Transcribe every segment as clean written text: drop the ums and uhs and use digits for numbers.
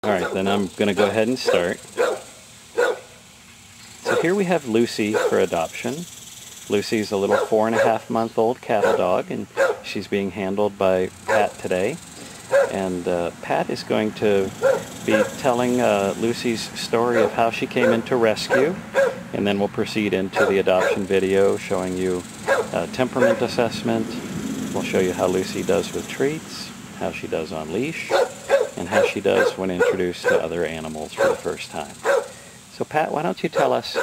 Alright, then I'm going to go ahead and start. So here we have Lucy for adoption. Lucy's a little 4.5-month-old cattle dog, and she's being handled by Pat today. And Pat is going to be telling Lucy's story of how she came into rescue, and then we'll proceed into the adoption video showing you temperament assessment. We'll show you how Lucy does with treats, how she does on leash, and how she does when introduced to other animals for the first time. So Pat, why don't you tell us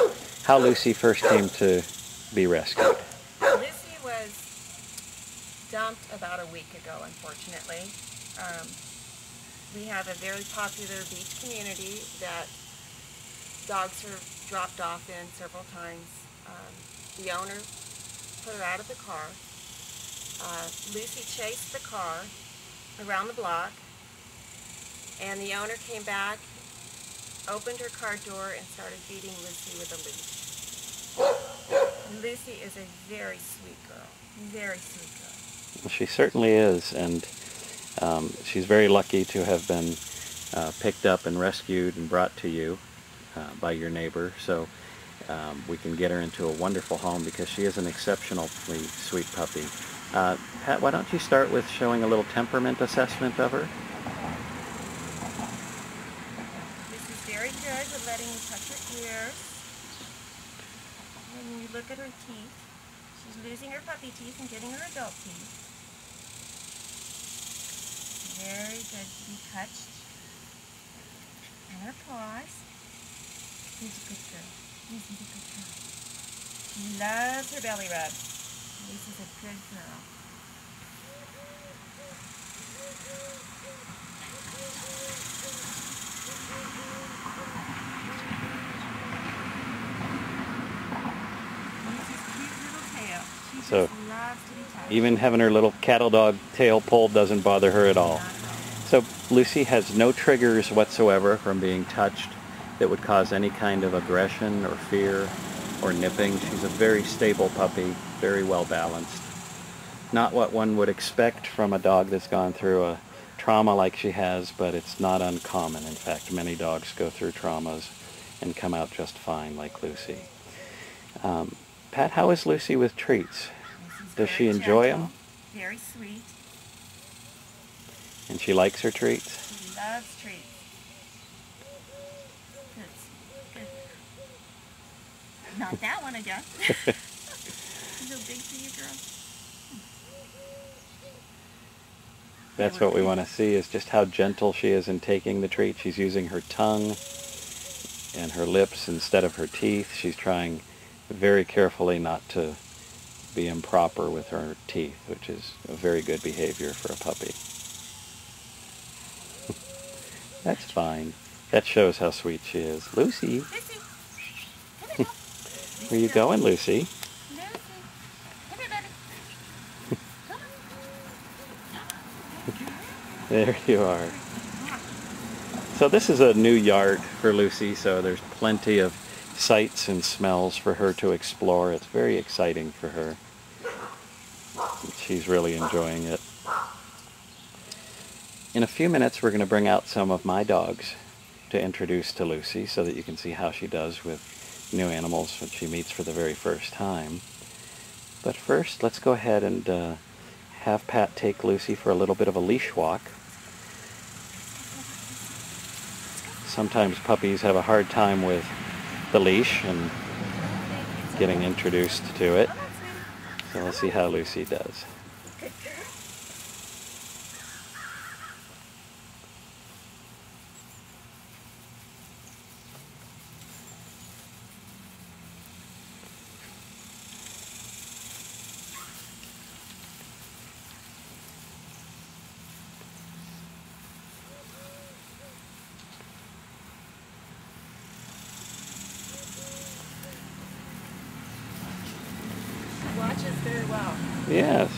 how Lucy first came to be rescued? Lucy was dumped about a week ago, unfortunately. We have a very popular beach community that dogs are dropped off in several times. The owner put her out of the car. Lucy chased the car around the block, and the owner came back, opened her car door, and started feeding Lucy with a leash. Lucy is a very sweet girl. Very sweet girl. Well, she certainly is, and she's very lucky to have been picked up and rescued and brought to you by your neighbor. So we can get her into a wonderful home because she is an exceptionally sweet puppy. Pat, why don't you start with showing a little temperament assessment of her? Very good with letting you touch her ears. When you look at her teeth, she's losing her puppy teeth and getting her adult teeth. Very good to be touched. And her paws. She's a good girl. She's a good girl. She loves her belly rub. This is a good girl. So even having her little cattle dog tail pulled doesn't bother her at all. So Lucy has no triggers whatsoever from being touched that would cause any kind of aggression or fear or nipping. She's a very stable puppy, very well balanced. Not what one would expect from a dog that's gone through a trauma like she has, but it's not uncommon. In fact, many dogs go through traumas and come out just fine like Lucy. Pat, how is Lucy with treats? Does she enjoy them? Very sweet. And she likes her treats? She loves treats. Good. Not that one again. So big for you, girl. That's what we want to see, is just how gentle she is in taking the treat. She's using her tongue and her lips instead of her teeth. She's trying very carefully not to be improper with her teeth, which is a very good behavior for a puppy. That's fine. That shows how sweet she is. Lucy! Where you going, Lucy? There you are. So this is a new yard for Lucy, so there's plenty of sights and smells for her to explore. It's very exciting for her. She's really enjoying it. In a few minutes we're going to bring out some of my dogs to introduce to Lucy so that you can see how she does with new animals when she meets for the very first time. But first, let's go ahead and have Pat take Lucy for a little bit of a leash walk. Sometimes puppies have a hard time with the leash and getting introduced to it. So let's see how Lucy does. Watches very well. Yes.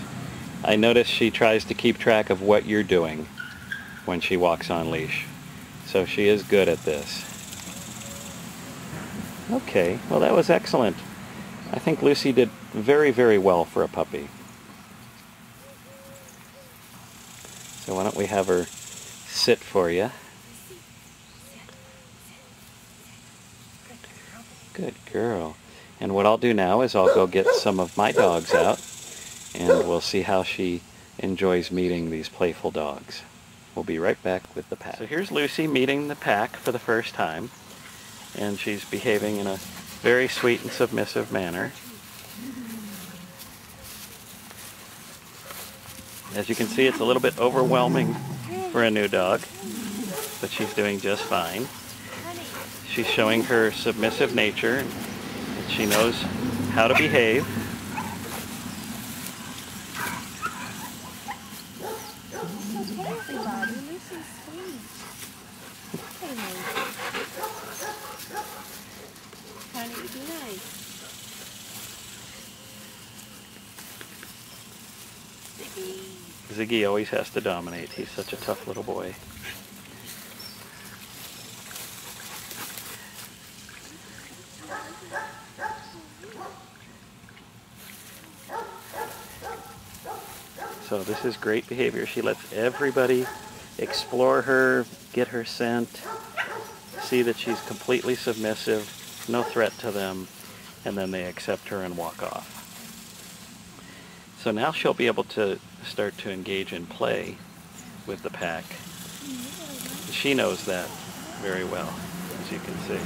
I notice she tries to keep track of what you're doing when she walks on leash. So she is good at this. Okay, well that was excellent. I think Lucy did very, very well for a puppy. So why don't we have her sit for you. Good girl. And what I'll do now is I'll go get some of my dogs out, and we'll see how she enjoys meeting these playful dogs. We'll be right back with the pack. So here's Lucy meeting the pack for the first time, and she's behaving in a very sweet and submissive manner. As you can see, it's a little bit overwhelming for a new dog, but she's doing just fine. She's showing her submissive nature, and she knows how to behave. Ziggy always has to dominate. He's such a tough little boy. So this is great behavior. She lets everybody explore her, get her scent, see that she's completely submissive, no threat to them, and then they accept her and walk off. So now she'll be able to start to engage in play with the pack. She knows that very well, as you can see.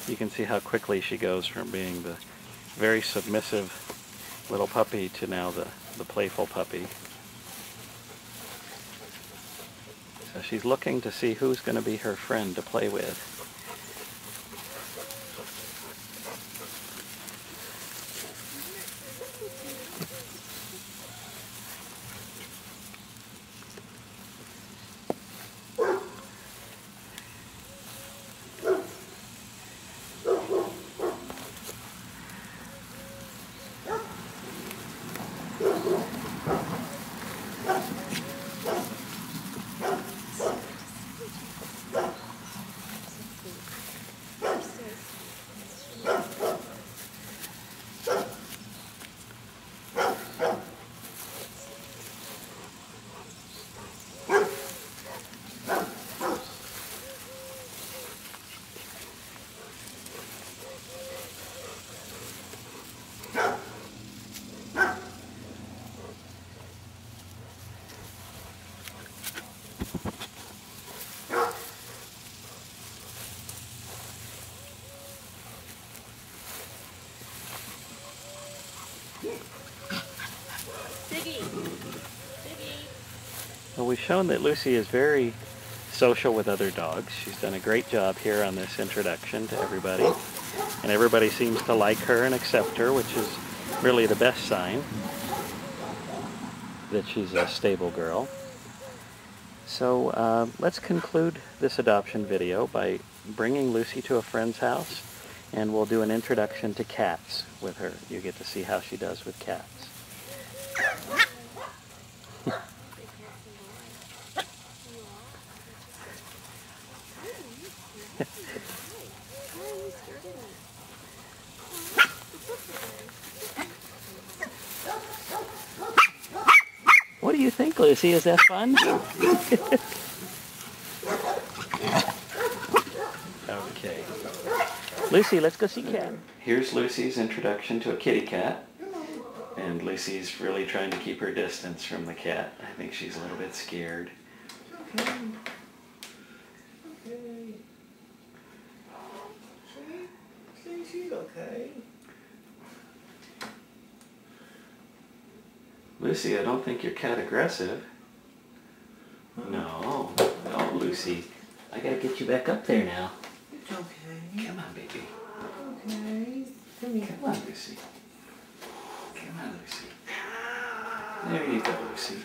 You can see how quickly she goes from being the very submissive little puppy to now the playful puppy. So she's looking to see who's going to be her friend to play with. Well, we've shown that Lucy is very social with other dogs. She's done a great job here on this introduction to everybody. And everybody seems to like her and accept her, which is really the best sign that she's a stable girl. So let's conclude this adoption video by bringing Lucy to a friend's house, and we'll do an introduction to cats with her. You get to see how she does with cats. What do you think, Lucy? Is that fun? Okay. Lucy, let's go see Cat. Here's Lucy's introduction to a kitty cat. And Lucy's really trying to keep her distance from the cat. I think she's a little bit scared. Okay. Okay. See, she's okay. Lucy, I don't think your cat aggressive. No, Lucy. I gotta get you back up there now. It's okay. Come on, baby. Okay. Come here. Come on, Lucy. Come on, Lucy. There you go, Lucy.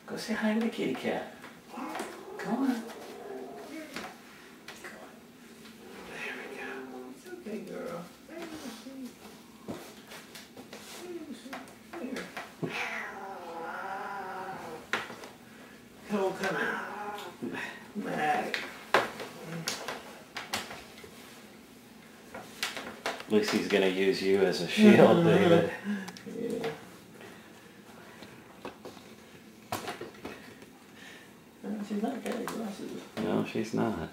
Go say hi to the kitty cat. Come on. Lucy's gonna use you as a shield, David. Yeah. She's not got glasses. No, she's not.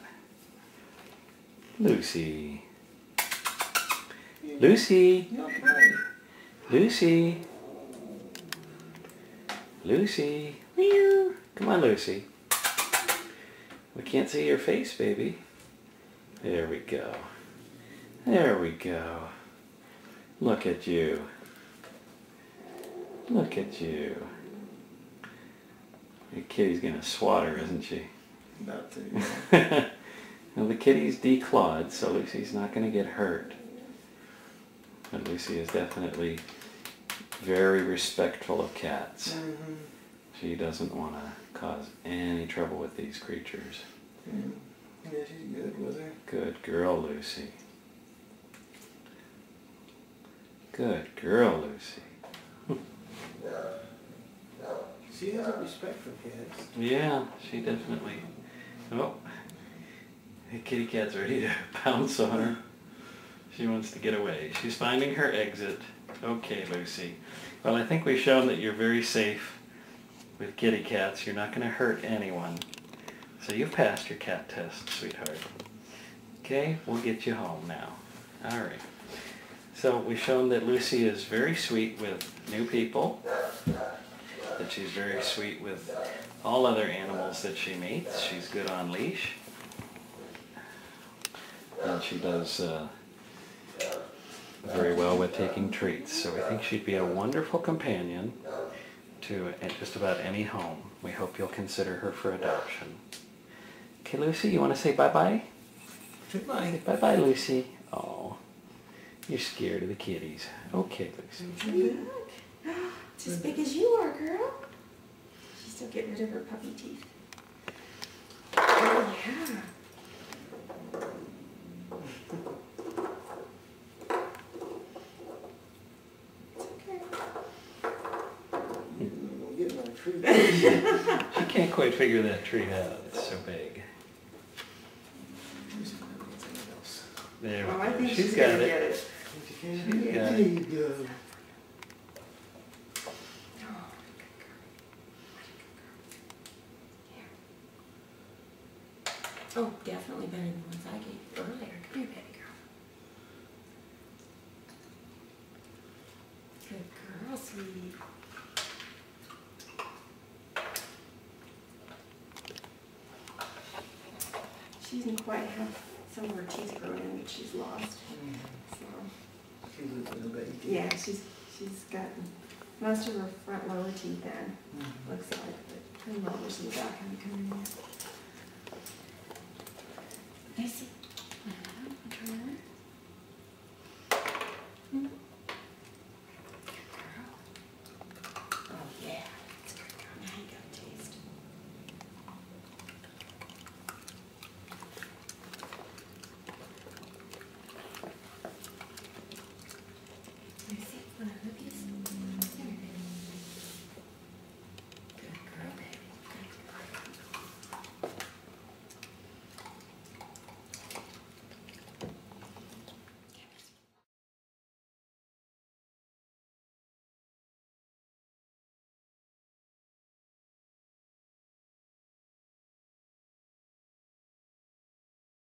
Lucy. Lucy. You okay? Lucy. Lucy. Meow. Come on, Lucy. We can't see your face, baby. There we go. There we go. Look at you. Look at you. Your kitty's gonna swat her, isn't she? About to. Well, the kitty's declawed, so Lucy's not gonna get hurt. And Lucy is definitely very respectful of cats. Mm-hmm. She doesn't want to cause any trouble with these creatures. Yeah, she's good with her. Good girl, Lucy. Good girl, Lucy. She has a respect for cats. Yeah, she definitely. Oh, the kitty cat's ready to pounce on her. She wants to get away. She's finding her exit. Okay, Lucy. Well, I think we've shown that you're very safe with kitty cats. You're not going to hurt anyone. So you've passed your cat test, sweetheart. Okay, we'll get you home now. All right. So we've shown that Lucy is very sweet with new people, that she's very sweet with all other animals that she meets. She's good on leash. And she does very well with taking treats. So we think she'd be a wonderful companion to just about any home. We hope you'll consider her for adoption. Okay, Lucy, you want to say bye-bye? Goodbye. Say bye-bye, Lucy. Oh, you're scared of the kitties. Okay, Lucy. Look. It's as big as you are, girl. She's still getting rid of her puppy teeth. Oh, yeah. You'll get my treat. She can't quite figure that treat out. It's so big. There we Oh, I go. think She's gonna got get it. it. She's got There it. you go. Oh, good girl. Here. Oh, definitely better than the ones I gave earlier. Come here, baby girl. Good girl, sweetie. She doesn't quite have some of her teeth grown in, which she's lost. So, She was a baby. yeah, she's gotten most of her front lower teeth in, looks like, but her molars in the back haven't come in yet. Nice. Turn. Good girl. Oh yeah, that's a good girl. Now you got a taste. Lucy, wanna look